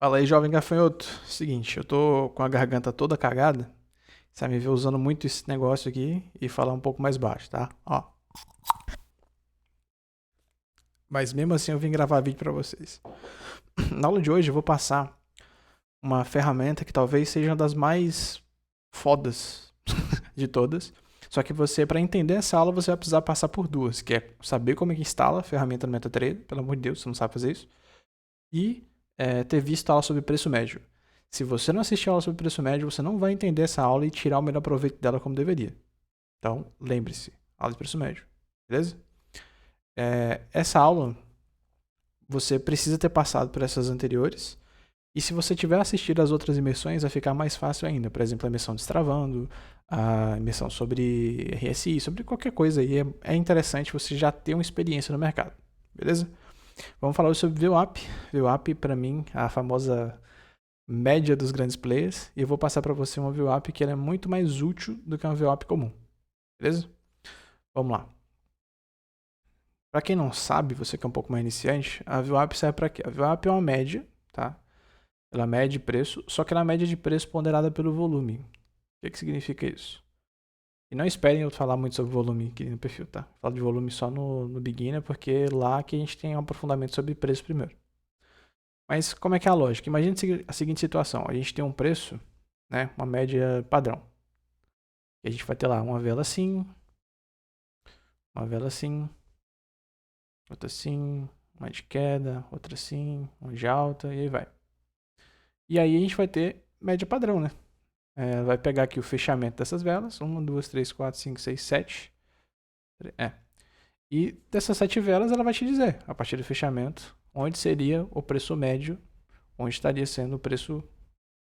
Fala aí, jovem gafanhoto. Seguinte, eu tô com a garganta toda cagada. Você vai me ver usando muito esse negócio aqui e falar um pouco mais baixo, tá? Ó. Mas mesmo assim eu vim gravar vídeo pra vocês. Na aula de hoje eu vou passar uma ferramenta que talvez seja uma das mais fodas de todas. Só que você, para entender essa aula, você vai precisar passar por duas, que é saber como é que instala a ferramenta no MetaTrader, pelo amor de Deus, você não sabe fazer isso, e ter visto a aula sobre preço médio. Se você não assistir a aula sobre preço médio, você não vai entender essa aula e tirar o melhor proveito dela como deveria. Então, lembre-se, aula de preço médio, beleza? Essa aula, você precisa ter passado por essas anteriores, e se você tiver assistido as outras imersões, vai ficar mais fácil ainda. Por exemplo, a imersão destravando, a imersão sobre RSI, sobre qualquer coisa aí. É interessante você já ter uma experiência no mercado, beleza? Vamos falar hoje sobre VWAP. VWAP, para mim, a famosa média dos grandes players. E eu vou passar para você uma VWAP que ela é muito mais útil do que uma VWAP comum, beleza? Vamos lá. Para quem não sabe, você que é um pouco mais iniciante, a VWAP serve para quê? A VWAP é uma média, tá? Ela mede preço, só que ela é média de preço ponderada pelo volume. O que significa isso? E não esperem eu falar muito sobre volume aqui no perfil, tá? Eu falo de volume só no beginner, porque é lá que a gente tem um aprofundamento sobre preço primeiro. Mas como é que é a lógica? Imagine a seguinte situação. A gente tem um preço, né? Uma média padrão. E a gente vai ter lá uma vela assim, outra assim, uma de queda, outra assim, uma de alta, e aí vai. E aí a gente vai ter média padrão, né? Vai pegar aqui o fechamento dessas velas. 1, 2, 3, 4, 5, 6, 7. E dessas 7 velas ela vai te dizer, a partir do fechamento, onde seria o preço médio, onde estaria sendo o preço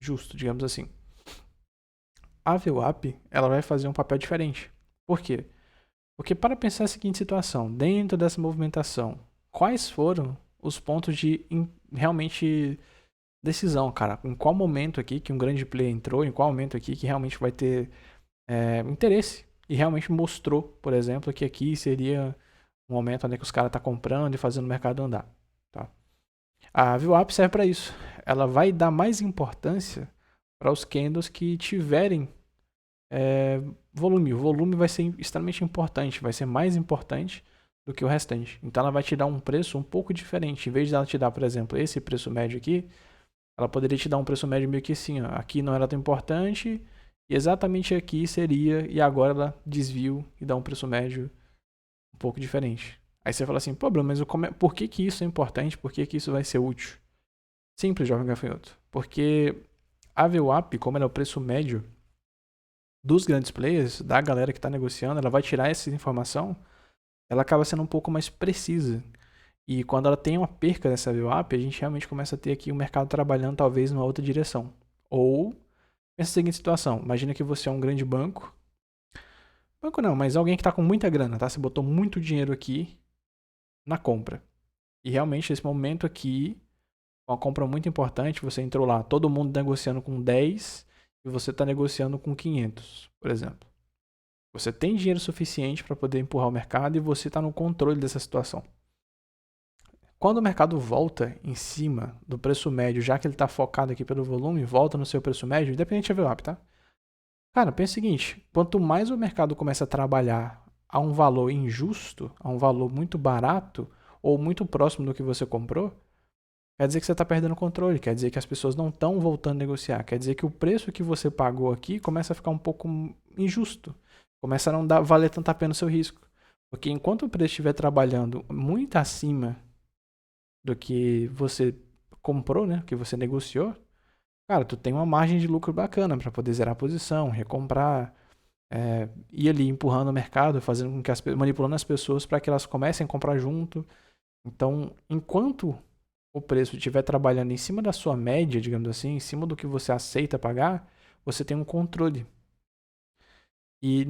justo, digamos assim. A VWAP, ela vai fazer um papel diferente. Por quê? Porque para pensar a seguinte situação, dentro dessa movimentação, quais foram os pontos de realmente decisão, cara? Em qual momento aqui que um grande player entrou, em qual momento aqui que realmente vai ter interesse e realmente mostrou, por exemplo, que aqui seria um momento onde que os caras estão comprando e fazendo o mercado andar. Tá? A VWAP serve para isso. Ela vai dar mais importância para os candles que tiverem volume. O volume vai ser extremamente importante, vai ser mais importante do que o restante. Então ela vai te dar um preço um pouco diferente. Em vez de ela te dar, por exemplo, esse preço médio aqui, ela poderia te dar um preço médio meio que assim, ó, aqui não era tão importante, e exatamente aqui seria, e agora ela desvio e dá um preço médio um pouco diferente. Aí você fala assim, pô, Bruno, mas por que que isso é importante? Por que que isso vai ser útil? Simples, jovem gafanhoto. Porque a VWAP, como ela é o preço médio dos grandes players, da galera que está negociando, ela vai tirar essa informação, ela acaba sendo um pouco mais precisa. E quando ela tem uma perca nessa VWAP, a gente realmente começa a ter aqui o mercado trabalhando talvez numa outra direção. Ou, pensa a seguinte situação, imagina que você é um grande banco. Banco não, mas alguém que está com muita grana, tá? Você botou muito dinheiro aqui na compra. E realmente, nesse momento aqui, uma compra muito importante, você entrou lá, todo mundo negociando com 10 e você está negociando com 500, por exemplo. Você tem dinheiro suficiente para poder empurrar o mercado e você está no controle dessa situação. Quando o mercado volta em cima do preço médio, já que ele está focado aqui pelo volume, volta no seu preço médio, independente da VWAP, tá? Cara, pensa o seguinte, quanto mais o mercado começa a trabalhar a um valor injusto, a um valor muito barato ou muito próximo do que você comprou, quer dizer que você está perdendo o controle, quer dizer que as pessoas não estão voltando a negociar, quer dizer que o preço que você pagou aqui começa a ficar um pouco injusto, começa a não valer tanto a pena o seu risco. Porque enquanto o preço estiver trabalhando muito acima do que você comprou, né, que você negociou, cara, tu tem uma margem de lucro bacana para poder zerar a posição, recomprar, ir ali empurrando o mercado, fazendo com que manipulando as pessoas para que elas comecem a comprar junto. Então, enquanto o preço estiver trabalhando em cima da sua média, digamos assim, em cima do que você aceita pagar, você tem um controle. E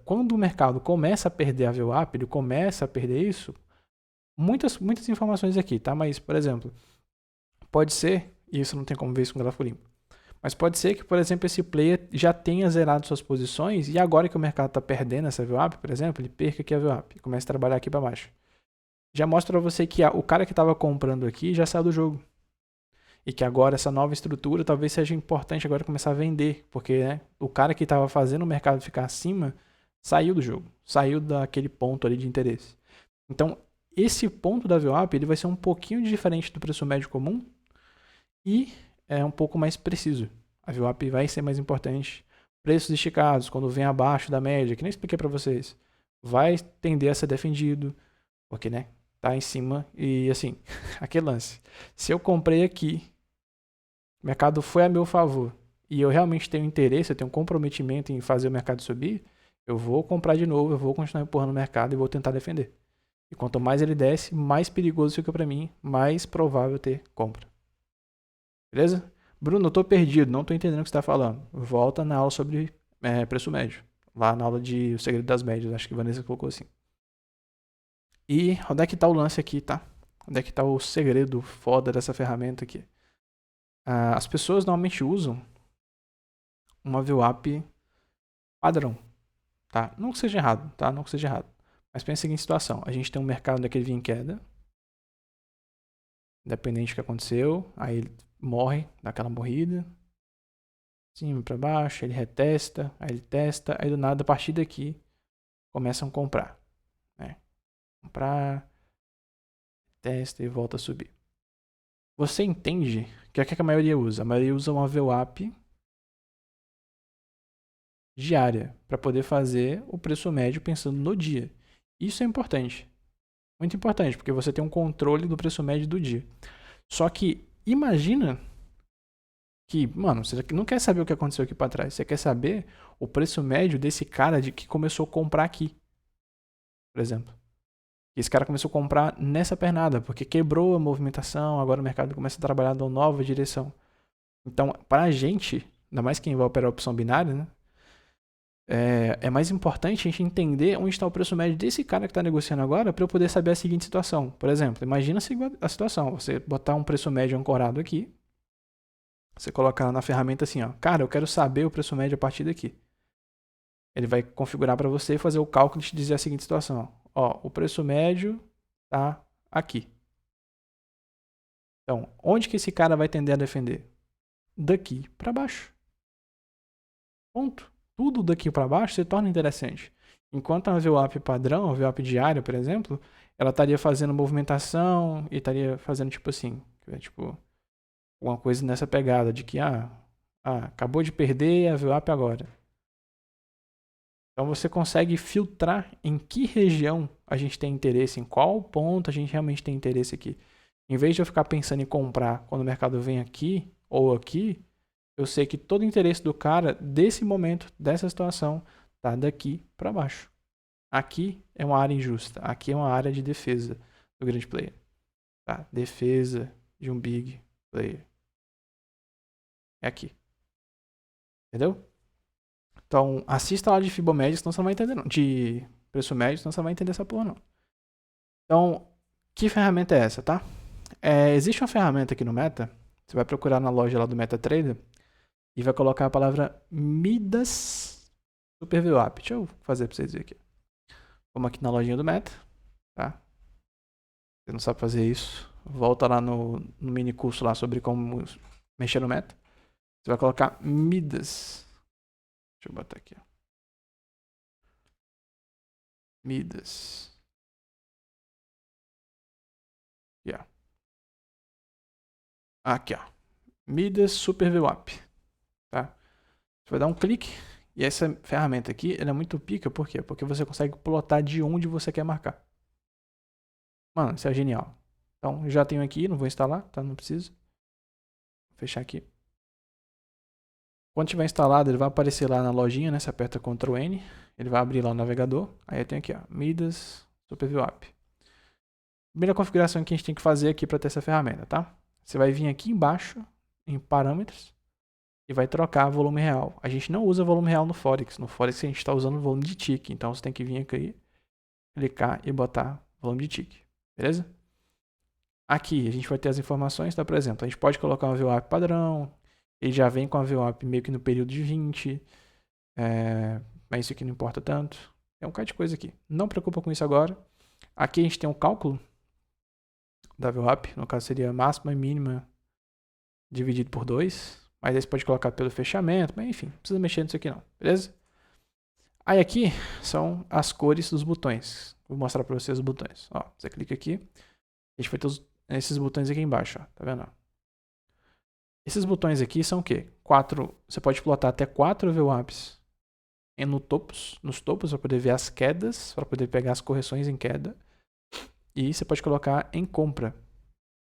quando o mercado começa a perder a VWAP, ele começa a perder isso, muitas informações aqui, tá? Mas, por exemplo, pode ser, e isso não tem como ver isso com gráfico limpo, mas pode ser que, por exemplo, esse player já tenha zerado suas posições e agora que o mercado está perdendo essa VWAP, por exemplo, ele perca aqui a VWAP e comece a trabalhar aqui para baixo. Já mostra para você que o cara que estava comprando aqui já saiu do jogo. E que agora essa nova estrutura talvez seja importante agora começar a vender, porque né, o cara que estava fazendo o mercado ficar acima saiu do jogo, saiu daquele ponto ali de interesse. Então, esse ponto da VWAP ele vai ser um pouquinho diferente do preço médio comum e é um pouco mais preciso. A VWAP vai ser mais importante. Preços esticados, quando vem abaixo da média, que nem expliquei para vocês, vai tender a ser defendido, porque né, tá em cima e assim, aquele lance. Se eu comprei aqui, o mercado foi a meu favor e eu realmente tenho interesse, eu tenho um comprometimento em fazer o mercado subir, eu vou comprar de novo, eu vou continuar empurrando o mercado e vou tentar defender. E quanto mais ele desce, mais perigoso fica para mim, mais provável ter compra. Beleza? Bruno, eu tô perdido, não tô entendendo o que você tá falando. Volta na aula sobre preço médio. Lá na aula de O Segredo das Médias, acho que a Vanessa colocou assim. E onde é que tá o lance aqui, tá? Onde é que tá o segredo foda dessa ferramenta aqui? As pessoas normalmente usam uma VWAP padrão, tá? Não que seja errado, tá? Não que seja errado. Mas pensa na seguinte situação. A gente tem um mercado daquele vinha em queda. Independente do que aconteceu. Aí ele morre, dá aquela morrida. Cima para baixo, ele retesta, aí ele testa. Aí do nada, a partir daqui, começam a comprar. Né? Comprar, testa e volta a subir. Você entende que é o que a maioria usa? A maioria usa uma VWAP diária para poder fazer o preço médio pensando no dia. Isso é importante. Muito importante, porque você tem um controle do preço médio do dia. Só que imagina que, mano, você não quer saber o que aconteceu aqui para trás. Você quer saber o preço médio desse cara de que começou a comprar aqui. Por exemplo. Esse cara começou a comprar nessa pernada, porque quebrou a movimentação, agora o mercado começa a trabalhar numa nova direção. Então, pra gente, ainda mais quem vai operar a opção binária, né? É mais importante a gente entender onde está o preço médio desse cara que está negociando agora para eu poder saber a seguinte situação. Por exemplo, imagina a situação, você botar um preço médio ancorado aqui, você colocar na ferramenta assim, ó, cara, eu quero saber o preço médio a partir daqui. Ele vai configurar para você fazer o cálculo e te dizer a seguinte situação, ó, o preço médio está aqui. Então, onde que esse cara vai tender a defender? Daqui para baixo. Ponto. Tudo daqui para baixo se torna interessante. Enquanto a VWAP padrão, a VWAP diária, por exemplo, ela estaria fazendo movimentação e estaria fazendo tipo assim, tipo uma coisa nessa pegada de que acabou de perder a VWAP agora. Então você consegue filtrar em que região a gente tem interesse, em qual ponto a gente realmente tem interesse aqui. Em vez de eu ficar pensando em comprar quando o mercado vem aqui ou aqui, eu sei que todo o interesse do cara, desse momento, dessa situação, tá daqui para baixo. Aqui é uma área injusta. Aqui é uma área de defesa do grande player. Tá? Defesa de um big player. É aqui. Entendeu? Então, assista lá de Fibonacci, senão você não vai entender não. De preço médio, senão você não vai entender essa porra não. Então, que ferramenta é essa, tá? Existe uma ferramenta aqui no Meta. Você vai procurar na loja lá do MetaTrader. E vai colocar a palavra Midas Super VWAP. Deixa eu fazer para vocês verem aqui. Vamos aqui na lojinha do Meta. Tá? Você não sabe fazer isso, volta lá no mini curso lá sobre como mexer no Meta. Você vai colocar Midas. Deixa eu botar aqui. Ó. Midas. Aqui, ó. Aqui, ó. Midas Super VWAP. Tá? Você vai dar um clique. E essa ferramenta aqui, ela é muito pica, por quê? Porque você consegue plotar de onde você quer marcar. Mano, isso é genial. Então, já tenho aqui, não vou instalar, tá? Não preciso. Vou fechar aqui. Quando tiver instalado, ele vai aparecer lá na lojinha, né? Você aperta Ctrl N, ele vai abrir lá o navegador. Aí eu tenho aqui, ó, Midas Super VWAP. Primeira configuração que a gente tem que fazer aqui para ter essa ferramenta, tá? Você vai vir aqui embaixo, em parâmetros, e vai trocar volume real. A gente não usa volume real no Forex. No Forex a gente está usando volume de tick. Então você tem que vir aqui, clicar e botar volume de tick. Beleza? Aqui a gente vai ter as informações, tá? Por exemplo, a gente pode colocar uma VWAP padrão. Ele já vem com a VWAP meio que no período de 20. Mas isso aqui não importa tanto. Tem um bocado de coisa aqui. Não preocupa com isso agora. Aqui a gente tem um cálculo da VWAP. No caso seria máxima e mínima dividido por 2. Mas aí você pode colocar pelo fechamento. Mas enfim, não precisa mexer nisso aqui não, beleza? Aí aqui são as cores dos botões. Vou mostrar para vocês os botões. Ó, você clica aqui. A gente vai ter esses botões aqui embaixo, ó. Tá vendo? Esses botões aqui são o quê? Você pode plotar até 4 VWAPs nos topos para poder ver as quedas, para poder pegar as correções em queda. E você pode colocar em compra,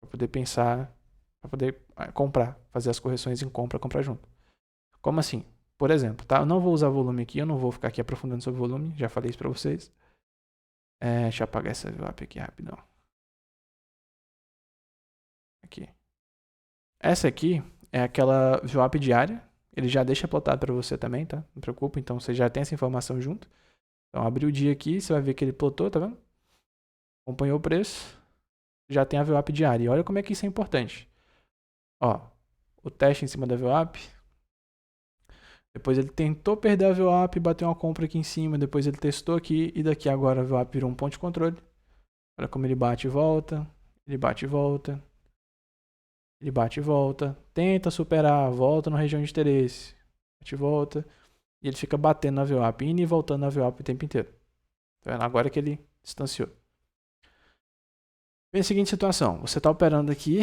para poder pensar, para poder comprar, fazer as correções em comprar junto. Como assim? Por exemplo, tá? Eu não vou usar volume aqui, eu não vou ficar aqui aprofundando sobre volume, já falei isso para vocês. Deixa eu apagar essa VWAP aqui rapidão. Aqui. Essa aqui é aquela VWAP diária. Ele já deixa plotado para você também, tá? Não preocupa, então você já tem essa informação junto. Então, abrir o dia aqui, você vai ver que ele plotou, tá vendo? Acompanhou o preço. Já tem a VWAP diária. E olha como é que isso é importante. Ó, o teste em cima da VWAP. Depois ele tentou perder a VWAP, bateu uma compra aqui em cima. Depois ele testou aqui. E daqui agora a VWAP virou um ponto de controle. Olha como ele bate e volta. Ele bate e volta. Ele bate e volta. Tenta superar. Volta na região de interesse. Bate e volta. E ele fica batendo na VWAP. Indo e voltando na VWAP o tempo inteiro. Tá vendo? Agora que ele distanciou. Vem a seguinte situação. Você está operando aqui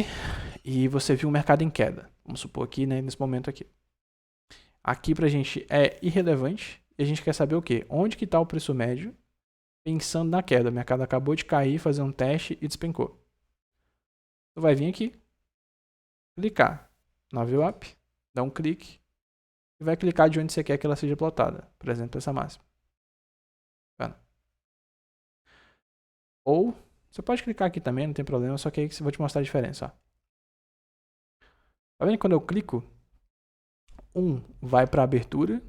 e você viu o mercado em queda. Vamos supor aqui, né, nesse momento aqui. Aqui pra gente é irrelevante. E a gente quer saber o quê? Onde que está o preço médio pensando na queda. O mercado acabou de cair, fazer um teste e despencou. Você vai vir aqui, clicar na VWAP, dar um clique e vai clicar de onde você quer que ela seja plotada. Por exemplo, essa máxima. Tá? Ou você pode clicar aqui também, não tem problema, só que aí eu vou te mostrar a diferença. Ó. Tá vendo que quando eu clico, vai para abertura.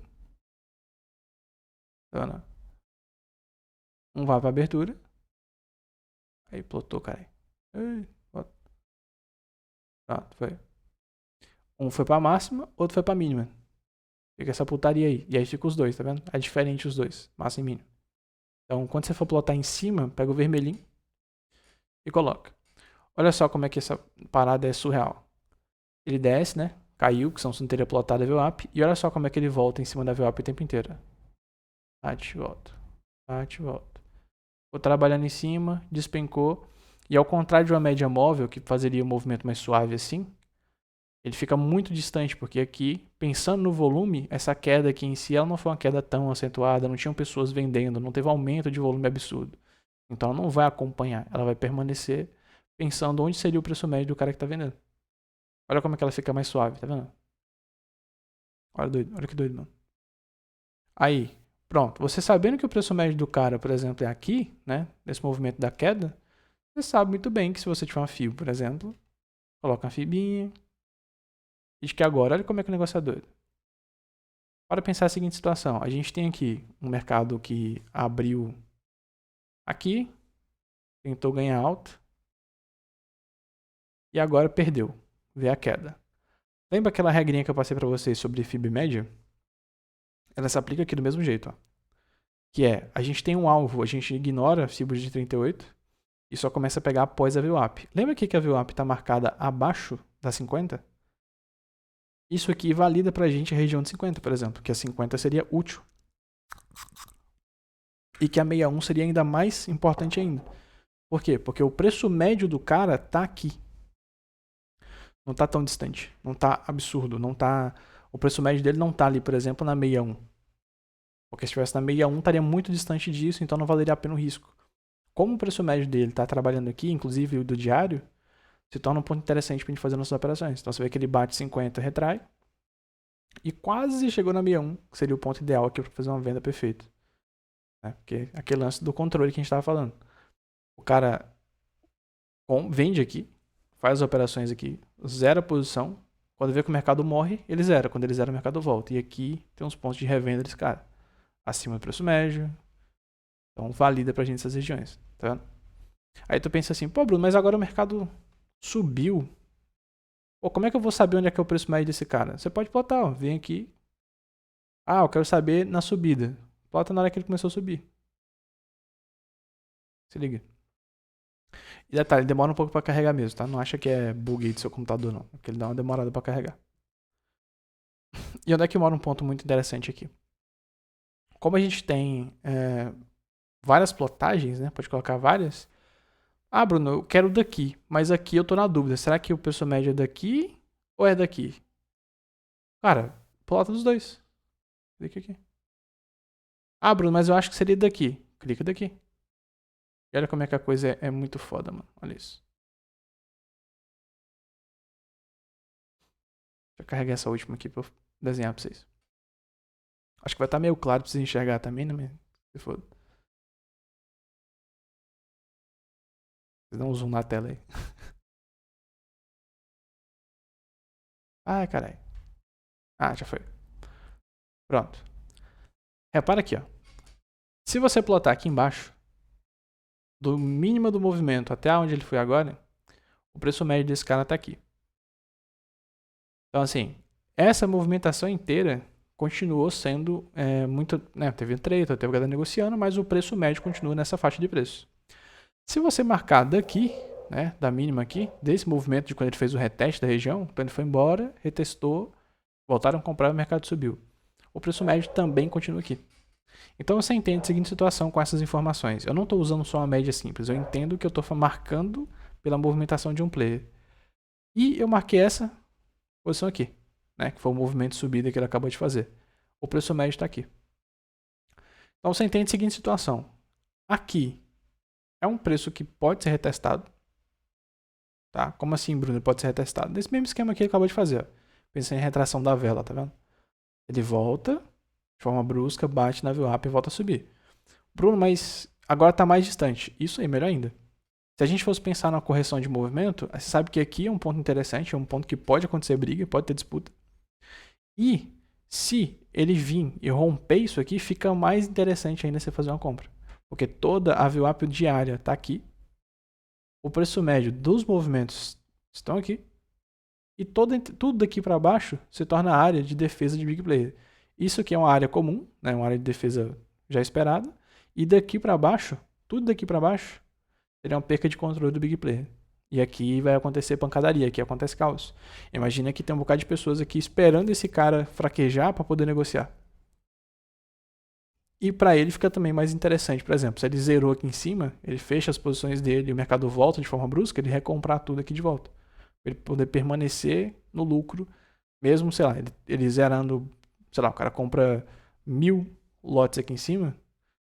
Tá vendo? Vai para abertura. Aí plotou, cara. Pronto, foi. Foi para máxima, outro foi para mínima. Fica essa putaria aí. E aí fica os dois, tá vendo? É diferente os dois, máxima e mínima. Então, quando você for plotar em cima, pega o vermelhinho e coloca. Olha só como é que essa parada é surreal. Ele desce, né? Caiu, que senão você não teria plotado a VWAP. E olha só como é que ele volta em cima da VWAP o tempo inteiro. Bate, volta. Bate, volta. Ficou trabalhando em cima, despencou. E ao contrário de uma média móvel, que fazeria um movimento mais suave assim, ele fica muito distante, porque aqui, pensando no volume, essa queda aqui em si, ela não foi uma queda tão acentuada, não tinham pessoas vendendo, não teve aumento de volume absurdo. Então ela não vai acompanhar, ela vai permanecer pensando onde seria o preço médio do cara que está vendendo. Olha como é que ela fica mais suave, tá vendo? Olha que doido, mano. Aí, pronto. Você sabendo que o preço médio do cara, por exemplo, é aqui, né? Nesse movimento da queda, você sabe muito bem que se você tiver uma FIB, por exemplo, coloca uma FIBinha. E de que agora, olha como é que o negócio é doido. Para pensar a seguinte situação. A gente tem aqui um mercado que abriu aqui, tentou ganhar alta, e agora perdeu. Vê a queda. Lembra aquela regrinha que eu passei para vocês sobre FIB média? Ela se aplica aqui do mesmo jeito, ó. Que é, a gente tem um alvo, a gente ignora a FIB de 38 e só começa a pegar após a VWAP. Lembra aqui que a VWAP está marcada abaixo da 50? Isso aqui valida pra gente a região de 50, por exemplo, que a 50 seria útil. E que a 61 seria ainda mais importante ainda. Por quê? Porque o preço médio do cara tá aqui. Não tá tão distante. Não tá absurdo. Não tá... O preço médio dele não tá ali, por exemplo, na 61. Porque se estivesse na 61, estaria muito distante disso, então não valeria a pena o risco. Como o preço médio dele está trabalhando aqui, inclusive o do diário, se torna um ponto interessante para a gente fazer nossas operações. Então você vê que ele bate 50, retrai. E quase chegou na 61, que seria o ponto ideal aqui para fazer uma venda perfeita. Porque é aquele lance do controle que a gente estava falando. O cara vende aqui, faz as operações aqui, zera a posição. Quando vê que o mercado morre, ele zera. Quando ele zera, o mercado volta. E aqui tem uns pontos de revenda desse cara. Acima do preço médio. Então valida pra gente essas regiões. Tá vendo? Aí tu pensa assim, pô, Bruno, mas agora o mercado subiu. Pô, como é que eu vou saber onde é que é o preço médio desse cara? Você pode plotar, ó. Vem aqui. Ah, eu quero saber na subida. Plota na hora que ele começou a subir. Se liga. E detalhe, ele demora um pouco pra carregar mesmo, tá? Não acha que é bug aí do seu computador, não. Porque ele dá uma demorada pra carregar. E onde é que mora um ponto muito interessante aqui? Como a gente tem várias plotagens, né? Pode colocar várias. Ah, Bruno, eu quero daqui. Mas aqui eu tô na dúvida. Será que o preço médio é daqui ou é daqui? Cara, plota dos dois. Clica aqui. Ah, Bruno, mas eu acho que seria daqui. Clica daqui. E olha como é que a coisa é muito foda, mano. Olha isso. Deixa eu carregar essa última aqui pra eu desenhar pra vocês. Acho que vai estar meio claro pra vocês enxergar também, né? Se for. Vocês dão um zoom na tela aí. Ai, caralho. Ah, já foi. Pronto. Repara aqui, ó. Se você plotar aqui embaixo, do mínimo do movimento até onde ele foi agora, o preço médio desse cara tá aqui. Então, assim, essa movimentação inteira continuou sendo muito. Né, teve treta, teve galera negociando, mas o preço médio continua nessa faixa de preço. Se você marcar daqui, né, da mínima aqui, desse movimento de quando ele fez o reteste da região, quando ele foi embora, retestou, voltaram a comprar e o mercado subiu. O preço médio também continua aqui. Então você entende a seguinte situação com essas informações. Eu não estou usando só uma média simples, eu entendo que eu estou marcando pela movimentação de um player. E eu marquei essa posição aqui, né, que foi o movimento de subida que ele acabou de fazer. O preço médio está aqui. Então você entende a seguinte situação. Aqui é um preço que pode ser retestado. Tá? Como assim, Bruno? Pode ser retestado? Nesse mesmo esquema que ele acabou de fazer. Ó. Pensei em retração da vela, tá vendo? Ele volta, de forma brusca, bate na VWAP e volta a subir. Bruno, mas agora está mais distante. Isso aí, melhor ainda. Se a gente fosse pensar na correção de movimento, você sabe que aqui é um ponto interessante, é um ponto que pode acontecer briga, pode ter disputa. E se ele vir e romper isso aqui, fica mais interessante ainda você fazer uma compra. Porque toda a VWAP diária está aqui. O preço médio dos movimentos estão aqui. E tudo daqui para baixo se torna área de defesa de big player. Isso aqui é uma área comum, né? Uma área de defesa já esperada. E daqui para baixo, tudo daqui para baixo, seria uma perca de controle do big player. E aqui vai acontecer pancadaria, aqui acontece caos. Imagina que tem um bocado de pessoas aqui esperando esse cara fraquejar para poder negociar. E para ele fica também mais interessante. Por exemplo, se ele zerou aqui em cima, ele fecha as posições dele e o mercado volta de forma brusca, ele recomprar tudo aqui de volta. Pra ele poder permanecer no lucro, mesmo, sei lá, ele zerando, sei lá, o cara compra 1000 lotes aqui em cima,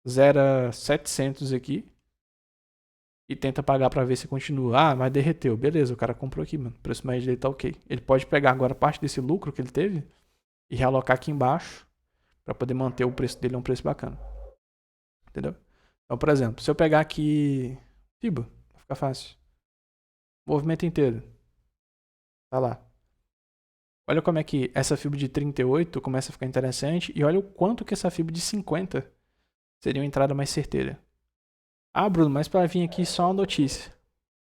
zera 700 aqui e tenta pagar para ver se continua. Ah, mas derreteu. Beleza, o cara comprou aqui, mano. O preço médio dele tá ok. Ele pode pegar agora parte desse lucro que ele teve e realocar aqui embaixo para poder manter o preço dele a um preço bacana. Entendeu? Então, por exemplo, se eu pegar aqui FIBA, vai ficar fácil. Movimento inteiro. Tá lá. Olha como é que essa fibra de 38 começa a ficar interessante e olha o quanto que essa fibra de 50 seria uma entrada mais certeira. Ah, Bruno, mas para vir aqui só uma notícia.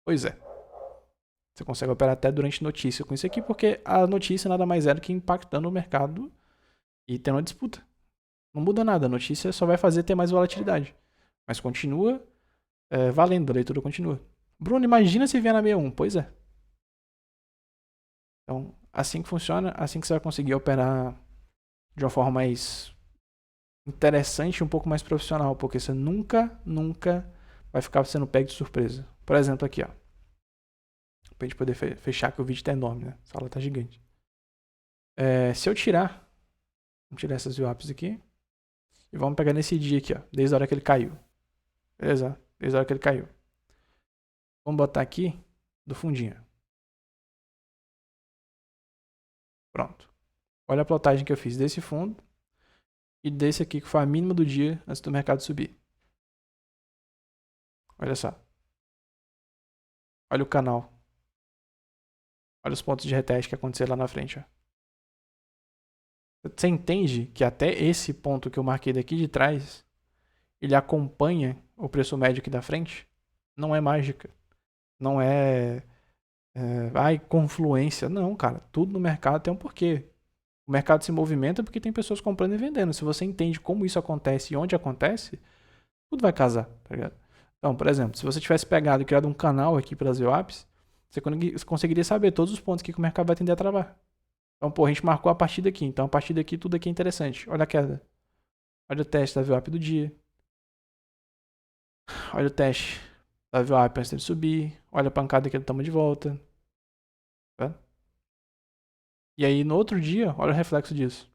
Pois é. Você consegue operar até durante notícia com isso aqui, porque a notícia nada mais é do que impactando o mercado e tendo uma disputa. Não muda nada, a notícia só vai fazer ter mais volatilidade. Mas continua valendo, a leitura continua. Bruno, imagina se vier na 61. Pois é. Então, assim que funciona, assim que você vai conseguir operar de uma forma mais interessante e um pouco mais profissional, porque você nunca vai ficar sendo pego de surpresa. Por exemplo, aqui, ó. Pra gente poder fechar, que o vídeo tá enorme, né? A sala tá gigante. Se eu tirar, vamos tirar essas VWAPs aqui, e vamos pegar nesse dia aqui, ó, desde a hora que ele caiu. Beleza? Desde a hora que ele caiu. Vamos botar aqui do fundinho. Pronto. Olha a plotagem que eu fiz desse fundo e desse aqui que foi a mínima do dia antes do mercado subir. Olha só. Olha o canal. Olha os pontos de reteste que aconteceram lá na frente. Ó. Você entende que até esse ponto que eu marquei daqui de trás, ele acompanha o preço médio aqui da frente? Não é mágica. Não é confluência. Não, cara. Tudo no mercado tem um porquê. O mercado se movimenta porque tem pessoas comprando e vendendo. Se você entende como isso acontece e onde acontece, tudo vai casar, tá ligado? Então, por exemplo, se você tivesse pegado e criado um canal aqui para as VWAPs, você conseguiria saber todos os pontos que o mercado vai tender a travar. Então, pô, a gente marcou a partir daqui. Então, a partir daqui, tudo aqui é interessante. Olha a queda. Olha o teste da VWAP do dia. Olha o teste da VWAP antes de subir. Olha a pancada que ele toma de volta. Tá? E aí, no outro dia, olha o reflexo disso.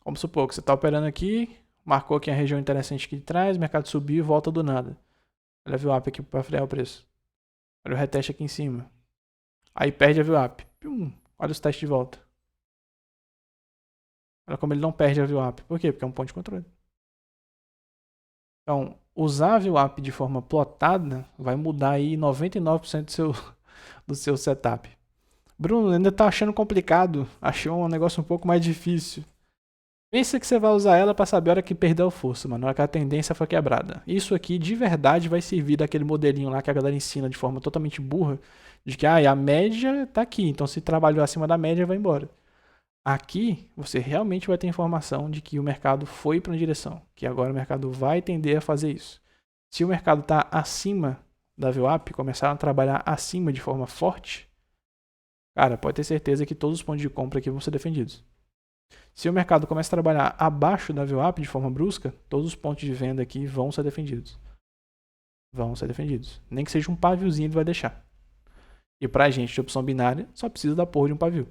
Vamos supor que você está operando aqui, marcou aqui a região interessante aqui de trás, o mercado subiu e volta do nada. Olha a VWAP aqui para frear o preço. Olha o reteste aqui em cima. Aí perde a VWAP. Olha os testes de volta. Olha como ele não perde a VWAP. Por quê? Porque é um ponto de controle. Então, usar a VWAP de forma plotada vai mudar aí 99% do seu setup. Bruno, ainda tá achando complicado. Achou um negócio um pouco mais difícil. Pensa que você vai usar ela para saber a hora que perdeu força, mano. A hora que a tendência foi quebrada. Isso aqui de verdade vai servir daquele modelinho lá que a galera ensina de forma totalmente burra. De que a média tá aqui. Então se trabalhou acima da média, vai embora. Aqui você realmente vai ter informação de que o mercado foi para uma direção. Que agora o mercado vai tender a fazer isso. Se o mercado está acima da VWAP, começar a trabalhar acima de forma forte, cara, pode ter certeza que todos os pontos de compra aqui vão ser defendidos. Se o mercado começa a trabalhar abaixo da VWAP de forma brusca, todos os pontos de venda aqui vão ser defendidos. Vão ser defendidos. Nem que seja um paviozinho ele vai deixar. E pra gente de opção binária, só precisa da porra de um pavio.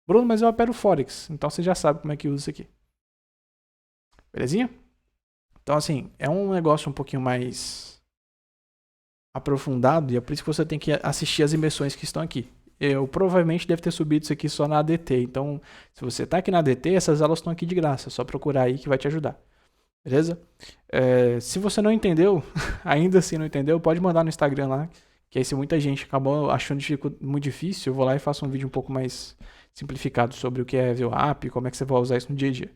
Bruno, mas eu opero Forex, então você já sabe como é que usa isso aqui. Belezinha? Então assim, é um negócio um pouquinho mais aprofundado e é por isso que você tem que assistir as imersões que estão aqui. Eu provavelmente deve ter subido isso aqui só na ADT. Então, se você está aqui na ADT, essas aulas estão aqui de graça. É só procurar aí que vai te ajudar. Beleza? Se você não entendeu, ainda assim não entendeu, pode mandar no Instagram lá. Que aí se muita gente acabou achando muito difícil, eu vou lá e faço um vídeo um pouco mais simplificado sobre o que é VWAP e como é que você vai usar isso no dia a dia.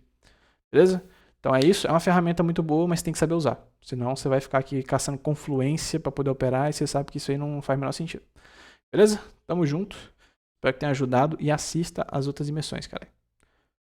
Beleza? Então é isso. É uma ferramenta muito boa, mas tem que saber usar. Senão você vai ficar aqui caçando confluência para poder operar e você sabe que isso aí não faz o menor sentido. Beleza? Tamo junto. Espero que tenha ajudado e assista as outras imersões, cara.